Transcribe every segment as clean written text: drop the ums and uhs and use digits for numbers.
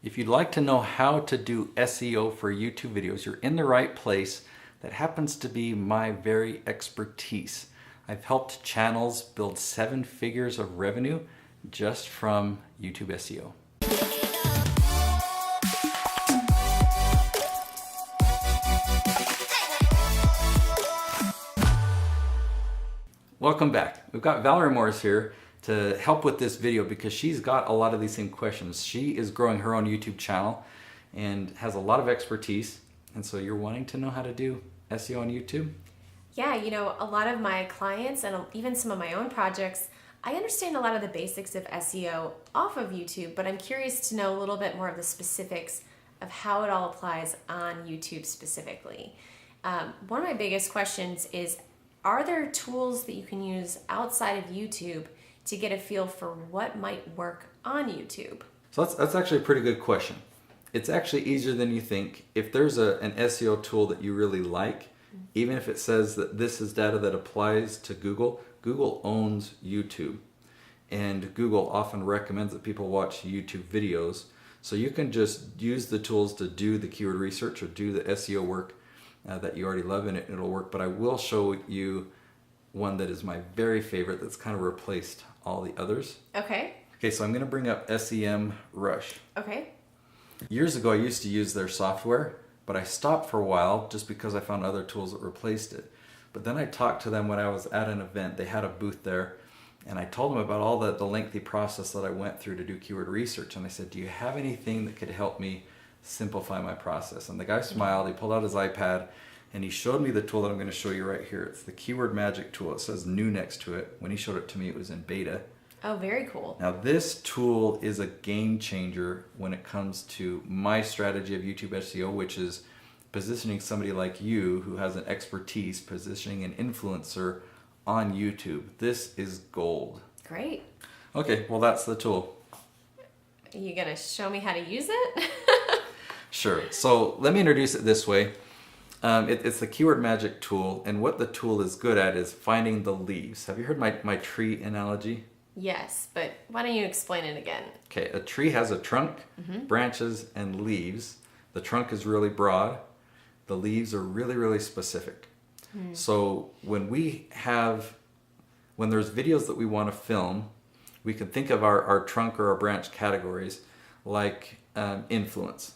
If you'd like to know how to do SEO for YouTube videos, you're in the right place. That happens to be my very expertise. I've helped channels build 7 figures of revenue just from YouTube SEO. Welcome back. We've got Valerie Morris here to help with this video because she's got a lot of these same questions. She is growing her own YouTube channel and has a lot of expertise. And so you're wanting to know how to do SEO on YouTube? Yeah, a lot of my clients and even some of my own projects, I understand a lot of the basics of SEO off of YouTube, but I'm curious to know a little bit more of the specifics of how it all applies on YouTube specifically. One of my biggest questions is, are there tools that you can use outside of YouTube to get a feel for what might work on YouTube? So that's actually a pretty good question. It's actually easier than you think. If there's an SEO tool that you really like, even if it says that this is data that applies to Google, Google owns YouTube. And Google often recommends that people watch YouTube videos. So you can just use the tools to do the keyword research or do the SEO work that you already love, and it'll work. But I will show you one that is my very favorite that's kind of replaced all the others. Okay. Okay, so I'm going to bring up SEM Rush. Okay. Years ago, I used to use their software, but I stopped for a while just because I found other tools that replaced it. But then I talked to them when I was at an event. They had a booth there, and I told them about all the lengthy process that I went through to do keyword research. And I said, do you have anything that could help me simplify my process? And the guy smiled. He pulled out his iPad, and he showed me the tool that I'm going to show you right here. It's the Keyword Magic tool. It says new next to it. When he showed it to me, it was in beta. Oh, very cool. Now this tool is a game changer when it comes to my strategy of YouTube SEO, which is positioning somebody like you who has an expertise, positioning an influencer on YouTube. This is gold. Great. Okay, well that's the tool. Are you going to show me how to use it? Sure. So let me introduce it this way. It's the Keyword Magic tool, and what the tool is good at is finding the leaves. Have you heard my tree analogy? Yes, but why don't you explain it again? Okay, a tree has a trunk, branches, and leaves. The trunk is really broad. The leaves are really, really specific. So when there's videos that we want to film, we can think of our trunk or our branch categories like influence.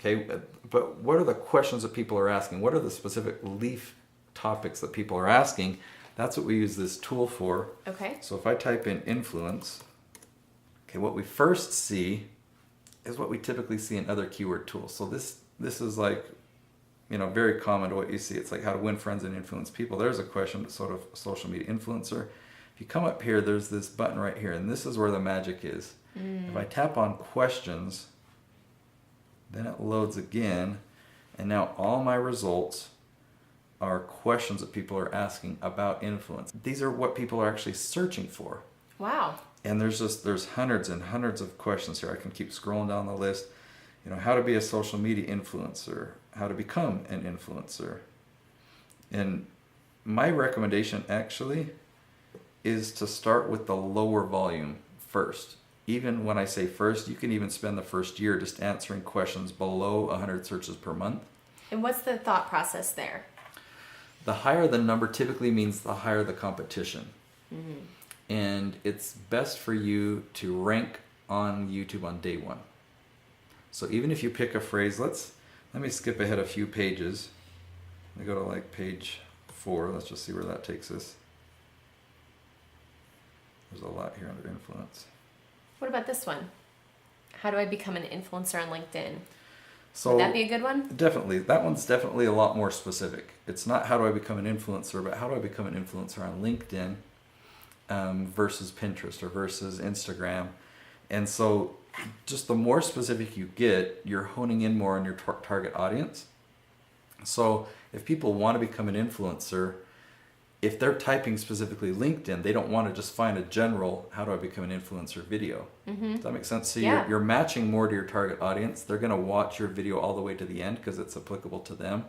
Okay, but what are the questions that people are asking? What are the specific leaf topics that people are asking? That's what we use this tool for. Okay. So if I type in influence, okay, what we first see is what we typically see in other keyword tools. So this is like, very common to what you see. It's like how to win friends and influence people. There's a question, sort of social media influencer. If you come up here, there's this button right here, and this is where the magic is. If I tap on questions, then it loads again, and now all my results are questions that people are asking about influence. These are what people are actually searching for. Wow. And there's hundreds and hundreds of questions here. I can keep scrolling down the list. How to be a social media influencer, how to become an influencer. And my recommendation actually is to start with the lower volume first. Even when I say first, you can even spend the first year just answering questions below 100 searches per month. And what's the thought process there? The higher the number typically means the higher the competition. And it's best for you to rank on YouTube on day one. So even if you pick a phrase, let me skip ahead a few pages. Let me go to like page 4. Let's just see where that takes us. There's a lot here under influence. What about this one? How do I become an influencer on LinkedIn? So would that be a good one? Definitely. That one's definitely a lot more specific. It's not how do I become an influencer, but how do I become an influencer on LinkedIn versus Pinterest or versus Instagram. And so just the more specific you get, you're honing in more on your target audience. So if people want to become an influencer, if they're typing specifically LinkedIn, they don't want to just find a general, how do I become an influencer video. Does that make sense? So you're matching more to your target audience. They're going to watch your video all the way to the end because it's applicable to them.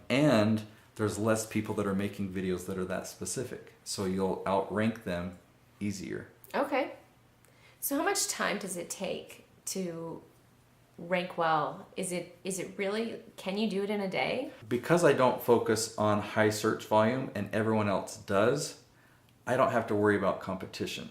And there's less people that are making videos that are that specific. So you'll outrank them easier. Okay. So how much time does it take to rank well? Is it really, can you do it in a day? Because I don't focus on high search volume and everyone else does, I don't have to worry about competition.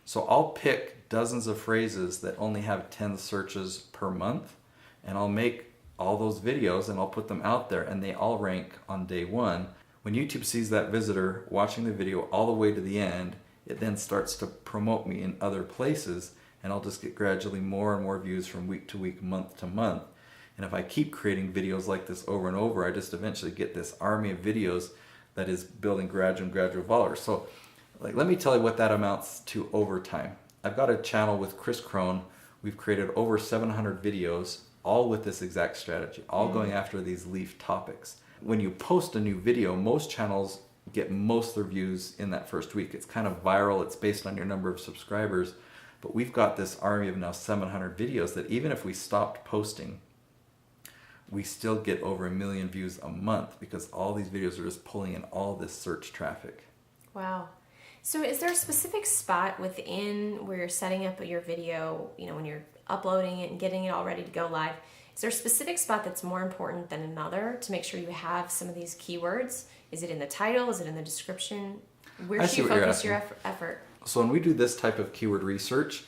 So I'll pick dozens of phrases that only have 10 searches per month, and I'll make all those videos and I'll put them out there, and they all rank on day one. When YouTube sees that visitor watching the video all the way to the end, it then starts to promote me in other places, and I'll just get gradually more and more views from week to week, month to month. And if I keep creating videos like this over and over, I just eventually get this army of videos that is building gradual followers. So let me tell you what that amounts to over time. I've got a channel with Chris Crone. We've created over 700 videos, all with this exact strategy, all going after these leaf topics. When you post a new video, most channels get most of their views in that first week. It's kind of viral, it's based on your number of subscribers, but we've got this army of now 700 videos that even if we stopped posting, we still get over 1 million views a month because all these videos are just pulling in all this search traffic. Wow. So is there a specific spot within where you're setting up your video, when you're uploading it and getting it all ready to go live, is there a specific spot that's more important than another to make sure you have some of these keywords? Is it in the title? Is it in the description? Where should you focus your effort? So when we do this type of keyword research,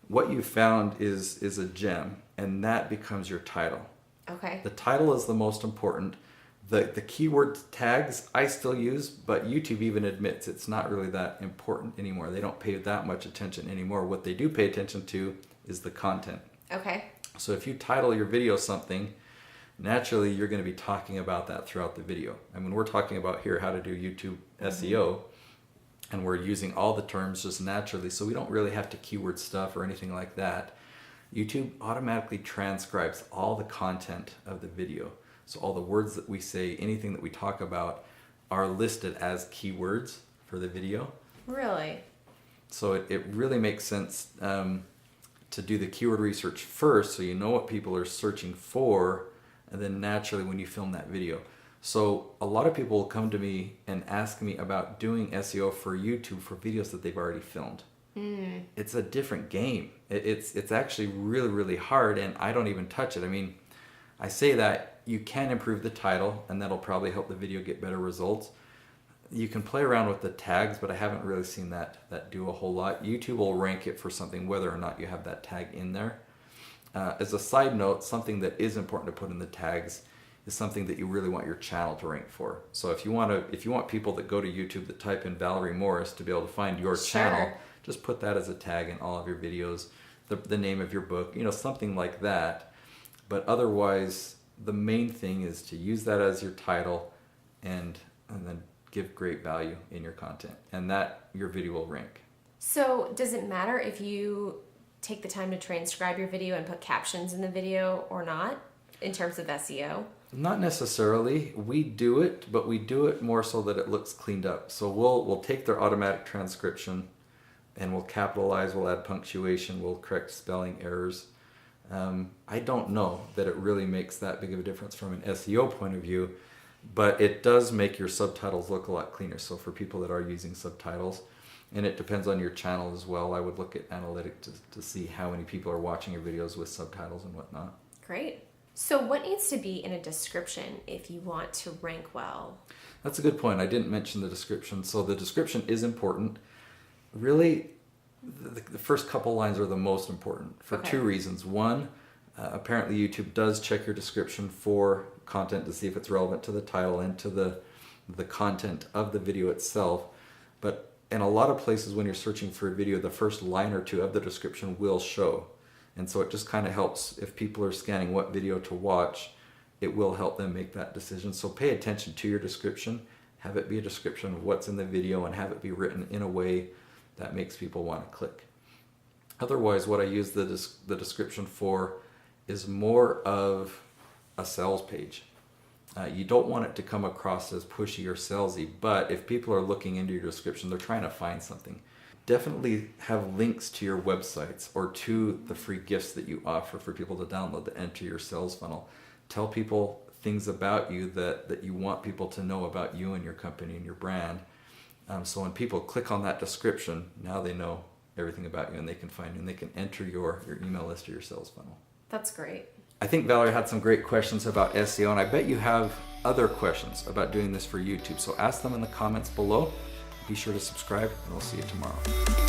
what you found is a gem, and that becomes your title. Okay. The title is the most important. The keyword tags I still use, but YouTube even admits it's not really that important anymore. They don't pay that much attention anymore. What they do pay attention to is the content. Okay. So if you title your video something, naturally you're going to be talking about that throughout the video. I mean, we're talking about here how to do YouTube SEO, and we're using all the terms just naturally, so we don't really have to keyword stuff or anything like that. YouTube automatically transcribes all the content of the video. So all the words that we say, anything that we talk about, are listed as keywords for the video. Really? So it really makes sense to do the keyword research first, so you know what people are searching for, and then naturally when you film that video. So a lot of people will come to me and ask me about doing SEO for YouTube for videos that they've already filmed. It's a different game. It's actually really, really hard, and I don't even touch it. I mean, I say that you can improve the title, and that'll probably help the video get better results. You can play around with the tags, but I haven't really seen that do a whole lot. YouTube will rank it for something whether or not you have that tag in there. As a side note, something that is important to put in the tags is something that you really want your channel to rank for. So if you want people that go to YouTube that type in Valerie Morris to be able to find your channel, just put that as a tag in all of your videos, the name of your book, something like that. But otherwise, the main thing is to use that as your title and then give great value in your content, and that your video will rank. So does it matter if you take the time to transcribe your video and put captions in the video or not in terms of SEO? Not necessarily. We do it, but we do it more so that it looks cleaned up. So we'll take their automatic transcription and we'll capitalize, we'll add punctuation, we'll correct spelling errors. I don't know that it really makes that big of a difference from an SEO point of view, but it does make your subtitles look a lot cleaner. So for people that are using subtitles, and it depends on your channel as well, I would look at analytics to see how many people are watching your videos with subtitles and whatnot. Great. So what needs to be in a description if you want to rank well? That's a good point. I didn't mention the description. So the description is important. Really, the first couple lines are the most important for two reasons. One, apparently YouTube does check your description for content to see if it's relevant to the title and to the content of the video itself. But in a lot of places when you're searching for a video, the first line or two of the description will show. And so it just kind of helps if people are scanning what video to watch, it will help them make that decision. So pay attention to your description, have it be a description of what's in the video, and have it be written in a way that makes people want to click. Otherwise, what I use the description for is more of a sales page. You don't want it to come across as pushy or salesy, but if people are looking into your description, they're trying to find something. Definitely have links to your websites or to the free gifts that you offer for people to download to enter your sales funnel. Tell people things about you that you want people to know about you and your company and your brand. So when people click on that description, now they know everything about you, and they can find you, and they can enter your email list or your sales funnel. That's great. I think Valerie had some great questions about SEO, and I bet you have other questions about doing this for YouTube. So ask them in the comments below. Be sure to subscribe, and we'll see you tomorrow.